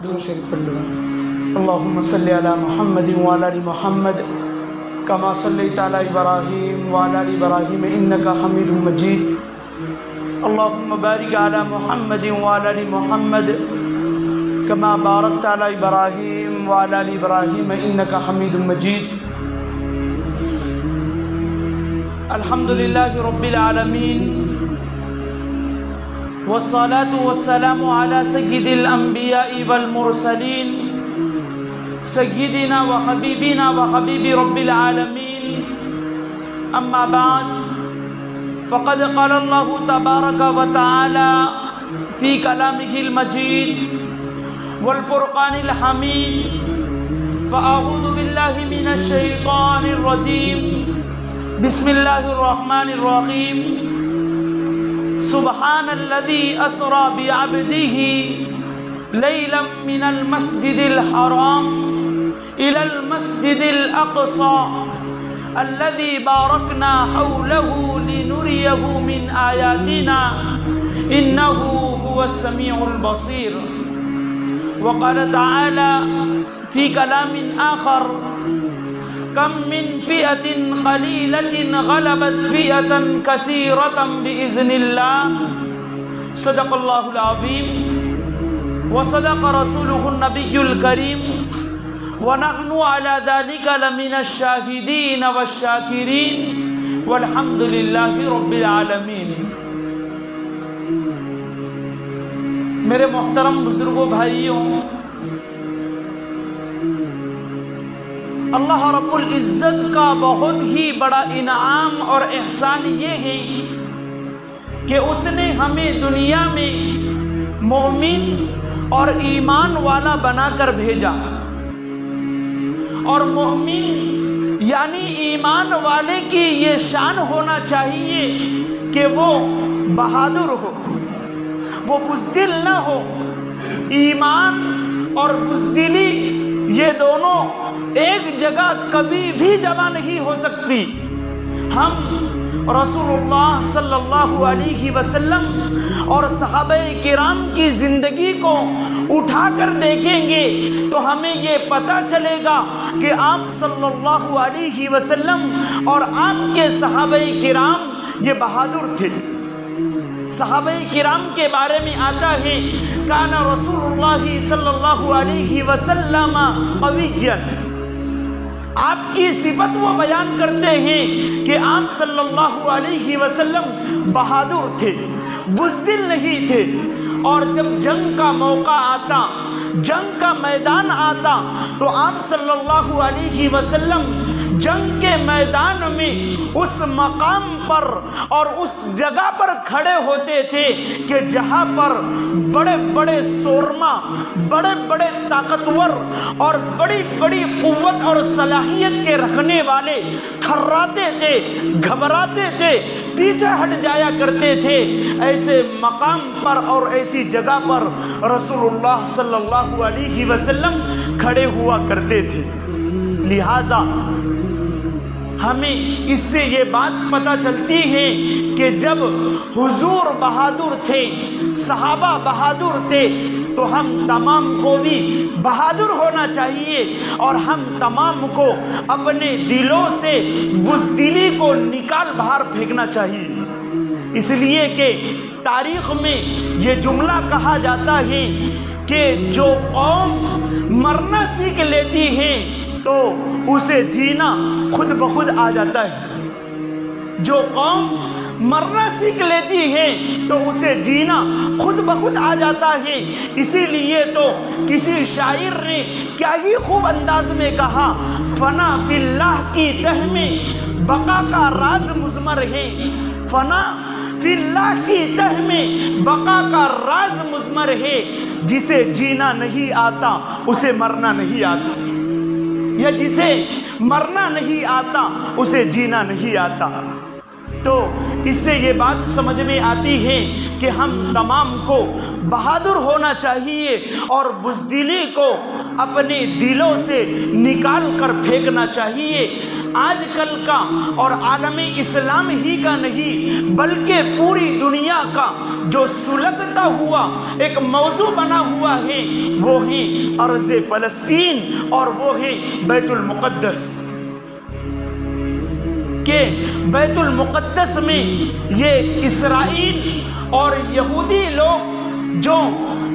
درود شریف پڑھ لو۔ اللہم صلی علی محمد وعلی آل محمد کما صلیت علی ابراہیم وعلی آل ابراہیم انک حمید مجید۔ اللہم بارک علی محمد وعلی آل محمد کما بارکت علی ابراہیم وعلی آل ابراہیم انک حمید مجید۔ الحمدللہ رب العالمین والصلاة والسلام على سید الانبیاء والمرسلین سیدنا وحبیبنا وحبیب رب العالمین، اما بعد فقد قال اللہ تبارک وتعالی فی کلامہ المجید والفرقان الحمید، فاعوذ باللہ من الشیطان الرجیم، بسم اللہ الرحمن الرحیم۔ سبحان الذي أسرى بعبده ليلا من المسجد الحرام إلى المسجد الأقصى الذي باركنا حوله لنريه من آياتنا إنه هو السميع البصير۔ وقال تعالى في كلام آخر: كم من فئة قليلة غلبت فئة كثيرة بإذن الله۔ صدق اللہ العظیم وصدق رسوله النبی الکریم، ونحن على ذلك لمن الشاہدین والشاکرین، والحمد للہ رب العالمین۔ میرے محترم بزرگوں، بھائیوں، اللہ رب العزت کا بہت ہی بڑا انعام اور احسان یہ ہے کہ اس نے ہمیں دنیا میں مومن اور ایمان والا بنا کر بھیجا، اور مومن یعنی ایمان والے کی یہ شان ہونا چاہیے کہ وہ بہادر ہو، وہ بزدل نہ ہو۔ ایمان اور بزدلی یہ دونوں ایک جگہ کبھی بھی جمع نہیں ہو سکتی۔ ہم رسول اللہ صلی اللہ علیہ وسلم اور صحابہ کرام کی زندگی کو اٹھا کر دیکھیں گے تو ہمیں یہ پتہ چلے گا کہ آپ صلی اللہ علیہ وسلم اور آپ کے صحابہ کرام یہ بہادر تھے۔ صحابہ کرام کے بارے میں آتا ہے: کان رسول اللہ صلی اللہ علیہ وسلم قویّا۔ آپ کی صفت وہ بیان کرتے ہیں کہ آپ صلی اللہ علیہ وسلم بہادر تھے، بزدل نہیں تھے، اور جب جنگ کا موقع آتا، جنگ کا میدان آتا تو آپ صلی اللہ علیہ وسلم جنگ کے میدان میں اس مقام پر اور اس جگہ پر کھڑے ہوتے تھے کہ جہاں پر بڑے بڑے سورما، بڑے بڑے طاقتور اور بڑی بڑی قوت اور صلاحیت کے رکھنے والے تھراتے تھے، گھبراتے تھے، پیچھے ہٹ جایا کرتے تھے۔ ایسے مقام پر اور ایسی جگہ پر رسول اللہ صلی اللہ علیہ وسلم کھڑے ہوا کرتے تھے۔ لہٰذا ہمیں اس سے یہ بات پتہ چلتی ہے کہ جب حضور بہادر تھے، صحابہ بہادر تھے، تو ہم تمام کو بھی بہادر ہونا چاہیے، اور ہم تمام کو اپنے دلوں سے بزدلی کو نکال باہر پھینکنا چاہیے۔ اس لیے کہ تاریخ میں یہ جملہ کہا جاتا ہے کہ جو قوم مرنا سیکھ لیتی ہے تو اسے جینا خود بخود آ جاتا ہے۔ جو قوم مرنا سیکھ لیتی ہے تو اسے جینا خود بخود آ جاتا ہے۔ اسی لیے تو کسی شاعر نے کیا ہی خوب انداز میں کہا: فنا فی اللہ کی تہ میں بقا کا راز مضمر ہے۔ فنا فی اللہ کی تہ میں بقا کا راز مضمر ہے۔ جسے جینا نہیں آتا اسے مرنا نہیں آتا، یا جسے مرنا نہیں آتا اسے جینا نہیں آتا۔ تو اس سے یہ بات سمجھ میں آتی ہے کہ ہم تمام کو بہادر ہونا چاہیے اور بزدلی کو اپنے دلوں سے نکال کر پھینکنا چاہیے۔ آج کل کا اور عالم اسلام ہی کا نہیں بلکہ پوری دنیا کا جو سلگتا ہوا ایک موضوع بنا ہوا ہے وہ ہے ارض فلسطین اور وہ ہے بیت المقدس، کہ بیت المقدس میں یہ اسرائیل اور یہودی لوگ جو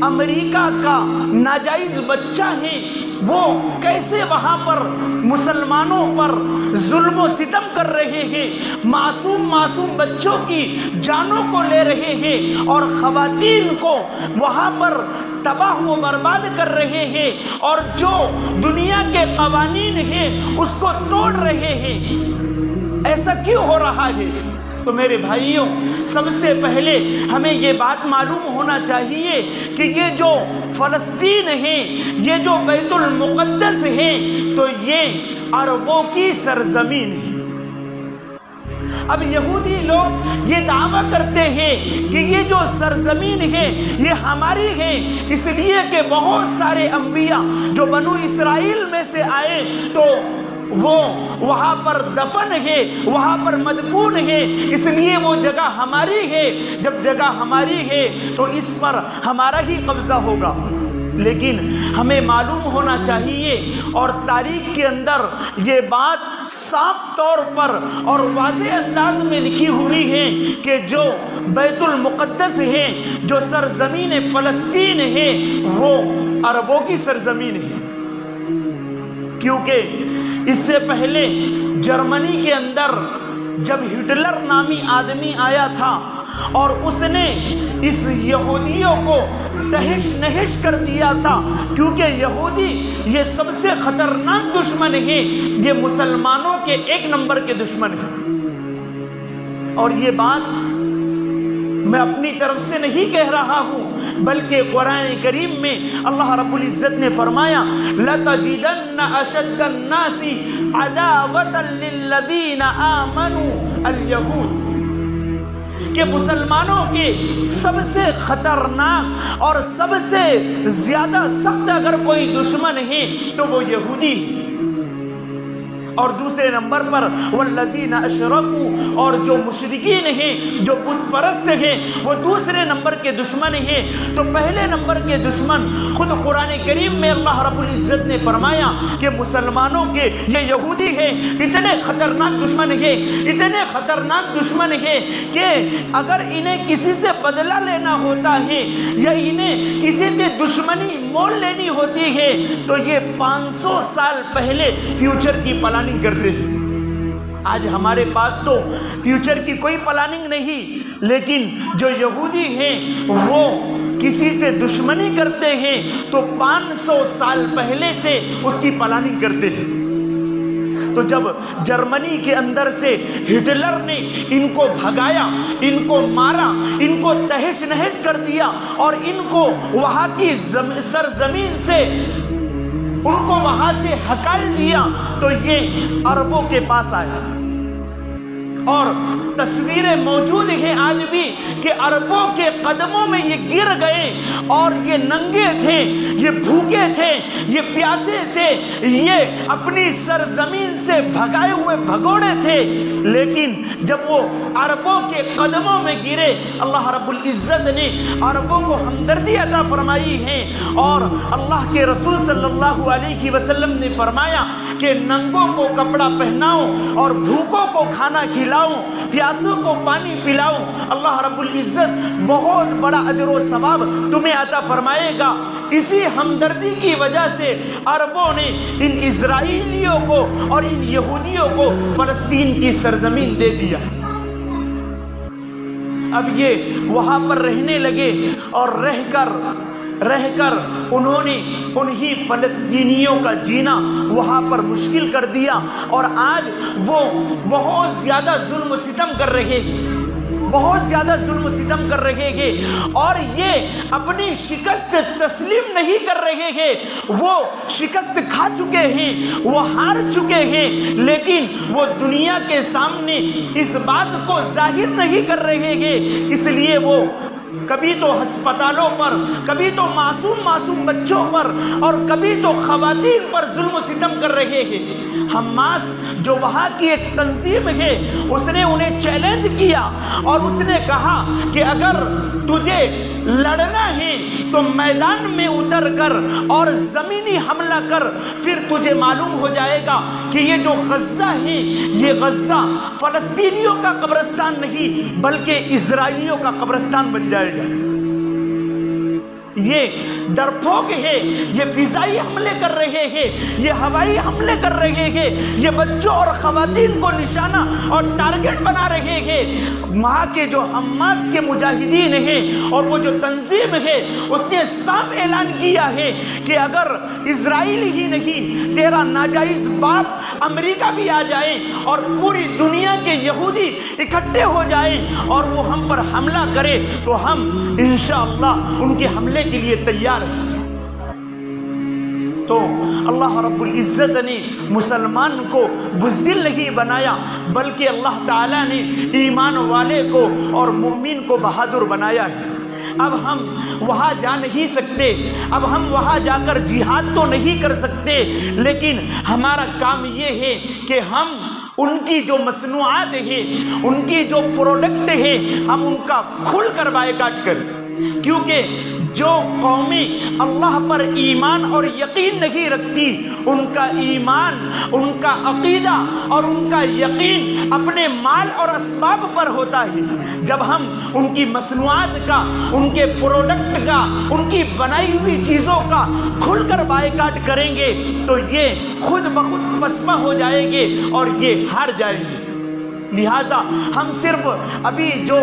امریکہ کا ناجائز بچہ ہیں وہ کیسے وہاں پر مسلمانوں پر ظلم و ستم کر رہے ہیں، معصوم بچوں کی جانوں کو لے رہے ہیں اور خواتین کو وہاں پر تباہ و برباد کر رہے ہیں اور جو دنیا کے قوانین ہیں اس کو توڑ رہے ہیں۔ ایسا کیوں ہو رہا ہے؟ تو میرے بھائیوں، سب سے پہلے ہمیں یہ بات معلوم ہونا چاہیے کہ یہ جو فلسطین ہے، یہ جو بیت المقدس ہے، تو یہ عربوں کی سرزمین ہے۔ اب یہودی لوگ یہ دعویٰ کرتے ہیں کہ یہ جو سرزمین ہے یہ ہماری ہے، اس لیے کہ بہت سارے انبیاء جو بنو اسرائیل میں سے آئے تو وہ وہاں پر دفن ہے، وہاں پر مدفون ہے، اس لیے وہ جگہ ہماری ہے۔ جب جگہ ہماری ہے تو اس پر ہمارا ہی قبضہ ہوگا۔ لیکن ہمیں معلوم ہونا چاہیے اور تاریخ کے اندر یہ بات صاف طور پر اور واضح انداز میں لکھی ہوئی ہے کہ جو بیت المقدس ہے، جو سرزمین فلسطین ہے، وہ عربوں کی سرزمین ہے۔ کیونکہ اس سے پہلے جرمنی کے اندر جب ہٹلر نامی آدمی آیا تھا اور اس نے اس یہودیوں کو تہش نہش کر دیا تھا، کیونکہ یہودی یہ سب سے خطرناک دشمن ہے، یہ مسلمانوں کے ایک نمبر کے دشمن ہیں۔ اور یہ بات میں اپنی طرف سے نہیں کہہ رہا ہوں بلکہ قرآن کریم میں اللہ رب العزت نے فرمایا لَتَجِدَنَّ أَشَدَّ النَّاسِ عَدَاوَةً لِلَّذِينَ آمَنُوا الْيَهُودِ، کہ مسلمانوں کے سب سے خطرناک اور سب سے زیادہ سخت اگر کوئی دشمن ہے تو وہ یہودی ہے۔ اور دوسرے نمبر پر والذین اشرکوا، اور جو مشرکین ہیں، جو بت پرست ہیں، وہ دوسرے نمبر کے دشمن ہیں۔ تو پہلے نمبر کے دشمن خود قرآن کریم میں اللہ رب العزت نے فرمایا کہ مسلمانوں کے یہ یہودی ہیں، اتنے خطرناک دشمن ہیں، اتنے خطرناک دشمن ہیں کہ اگر انہیں کسی سے بدلہ لینا ہوتا ہے یا انہیں کسی سے دشمنی مول لینی ہوتی ہے تو یہ 500 سال پہلے فیوچر کی پلاننگ کرتے ہیں۔ آج ہمارے پاس تو فیوچر کی کوئی پلاننگ نہیں، لیکن جو یہودی ہیں وہ کسی سے دشمنی کرتے ہیں تو 500 سال پہلے سے اس کی پلاننگ کرتے ہیں۔ تو جب جرمنی کے اندر سے ہٹلر نے ان کو بھگایا، ان کو مارا، ان کو تہش نہش کر دیا اور ان کو وہاں کی سرزمین سے ان کو وہاں سے ہکال دیا تو یہ عربوں کے پاس آیا۔ اور تصویریں موجود ہیں آج بھی کہ عربوں کے قدموں میں یہ گر گئے اور یہ ننگے تھے، یہ بھوکے تھے، یہ پیاسے تھے، یہ اپنی سرزمین سے بھگائے ہوئے بھگوڑے تھے، لیکن جب وہ عربوں کے قدموں میں گرے اللہ رب العزت نے عربوں کو ہمدردی عطا فرمائی ہے اور اللہ کے رسول صلی اللہ علیہ وسلم نے فرمایا کہ ننگوں کو کپڑا پہناؤ اور بھوکوں کو کھانا کھلاؤ، پیاسوں کو پانی پلاؤ، اللہ رب العزت بہت بڑا اجر و ثواب تمہیں عطا فرمائے گا۔ اسی ہمدردی کی وجہ سے عربوں نے ان اسرائیلیوں کو اور ان یہودیوں کو فلسطین کی سرزمین دے دیا۔ اب یہ وہاں پر رہنے لگے اور رہ کر انہوں نے انہی فلسطینیوں کا جینا وہاں پر مشکل کر دیا اور آج وہ بہت زیادہ ظلم و ستم کر رہے ہیں، بہت زیادہ ظلم و ستم کر رہے ہیں اور یہ اپنی شکست تسلیم نہیں کر رہے ہیں۔ وہ شکست کھا چکے ہیں، وہ ہار چکے ہیں، لیکن وہ دنیا کے سامنے اس بات کو ظاہر نہیں کر رہے ہیں، اس لیے وہ کبھی تو ہسپتالوں پر، کبھی تو معصوم بچوں پر، اور کبھی تو خواتین پر ظلم و ستم کر رہے ہیں۔ حماس جو وہاں کی ایک تنظیم ہے، اس نے انہیں چیلنج کیا اور اس نے کہا کہ اگر تجھے لڑنا ہے تو میدان میں اتر کر اور زمینی حملہ کر، پھر تجھے معلوم ہو جائے گا کہ یہ جو غزہ ہے، یہ غزہ فلسطینیوں کا قبرستان نہیں بلکہ اسرائیلیوں کا قبرستان بن جائے گا۔ یہ ڈرپوک ہے، یہ فضائی حملے کر رہے ہیں، یہ ہوائی حملے کر رہے ہیں، یہ بچوں اور خواتین کو نشانہ اور ٹارگٹ بنا رہے ہیں۔ وہاں کے جو حماس کے مجاہدین ہیں اور وہ جو تنظیم ہے، اس نے صاف اعلان کیا ہے کہ اگر اسرائیل ہی نہیں، تیرا ناجائز باپ امریکہ بھی آ جائے اور پوری دنیا کے یہودی اکٹھے ہو جائیں اور وہ ہم پر حملہ کرے تو ہم انشاءاللہ ان کے حملے کے لیے تیار ہیں۔ تو اللہ رب العزت نے مسلمان کو بزدل نہیں بنایا، بلکہ اللہ تعالیٰ نے ایمان والے کو اور مومن کو بہادر بنایا ہے۔ اب ہم وہاں جا نہیں سکتے، اب ہم وہاں جا کر جہاد تو نہیں کر سکتے، لیکن ہمارا کام یہ ہے کہ ہم ان کی جو مصنوعات ہیں، ان کی جو پروڈکٹ ہے، ہم ان کا کھل کر بائیکاٹ کریں، کیونکہ جو قومیں اللہ پر ایمان اور یقین نہیں رکھتی، ان کا ایمان، ان کا عقیدہ اور ان کا یقین اپنے مال اور اسباب پر ہوتا ہے۔ جب ہم ان کی مصنوعات کا، ان کے پروڈکٹ کا، ان کی بنائی ہوئی چیزوں کا کھل کر بائیکاٹ کریں گے تو یہ خود بخود پسپا ہو جائیں گے اور یہ ہار جائیں گے۔ لہٰذا ہم صرف ابھی جو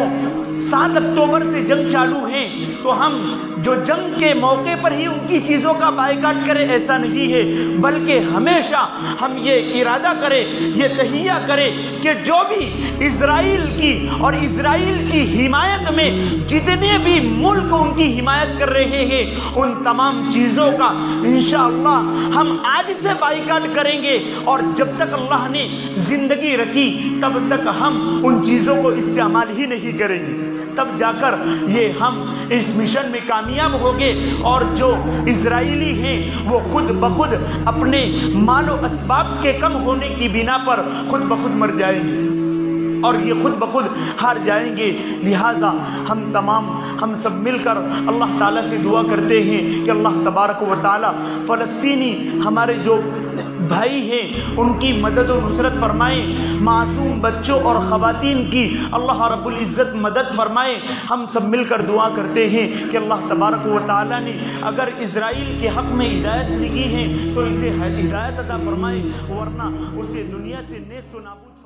7 اکتوبر سے جنگ چالو ہیں تو ہم جو جنگ کے موقع پر ہی ان کی چیزوں کا بائیکاٹ کریں، ایسا نہیں ہے، بلکہ ہمیشہ ہم یہ ارادہ کریں، یہ تہیہ کریں کہ جو بھی اسرائیل کی اور اسرائیل کی حمایت میں جتنے بھی ملک ان کی حمایت کر رہے ہیں، ان تمام چیزوں کا انشاءاللہ ہم آج سے بائیکاٹ کریں گے، اور جب تک اللہ نے زندگی رکھی تب تک ہم ان چیزوں کو استعمال ہی نہیں کریں گے۔ تب جا کر یہ ہم اس مشن میں کامیاب ہوگے، اور جو اسرائیلی ہیں وہ خود بخود اپنے مال و اسباب کے کم ہونے کی بنا پر خود بخود مر جائیں گے اور یہ خود بخود ہار جائیں گے۔ لہٰذا ہم سب مل کر اللہ تعالیٰ سے دعا کرتے ہیں کہ اللہ تبارک و تعالیٰ فلسطینی ہمارے جو بھائی ہیں ان کی مدد و نصرت فرمائیں، معصوم بچوں اور خواتین کی اللہ رب العزت مدد فرمائے۔ ہم سب مل کر دعا کرتے ہیں کہ اللہ تبارک و تعالیٰ نے اگر اسرائیل کے حق میں ہدایت دی ہے تو اسے ہدایت عطا فرمائے، ورنہ اسے دنیا سے نیست و نابود